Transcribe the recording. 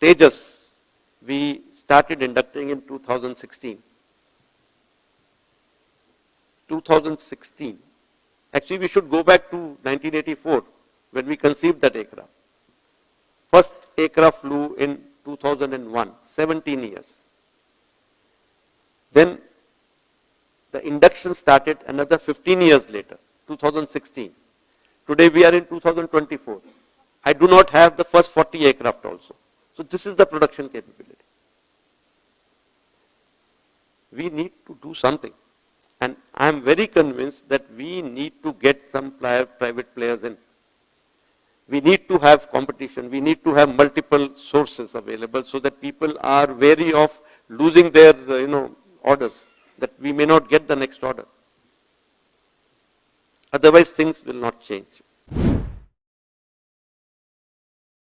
Tejas, we started inducting in 2016. 2016. Actually, we should go back to 1984 when we conceived that aircraft. First aircraft flew in 2001, 17 years. Then the induction started another 15 years later, 2016. Today we are in 2024. I do not have the first 40 aircraft also. So this is the production capability. We need to do something. And I am very convinced that we need to get some private players in. We need to have competition. We need to have multiple sources available so that people are wary of losing their orders, that we may not get the next order. Otherwise things will not change.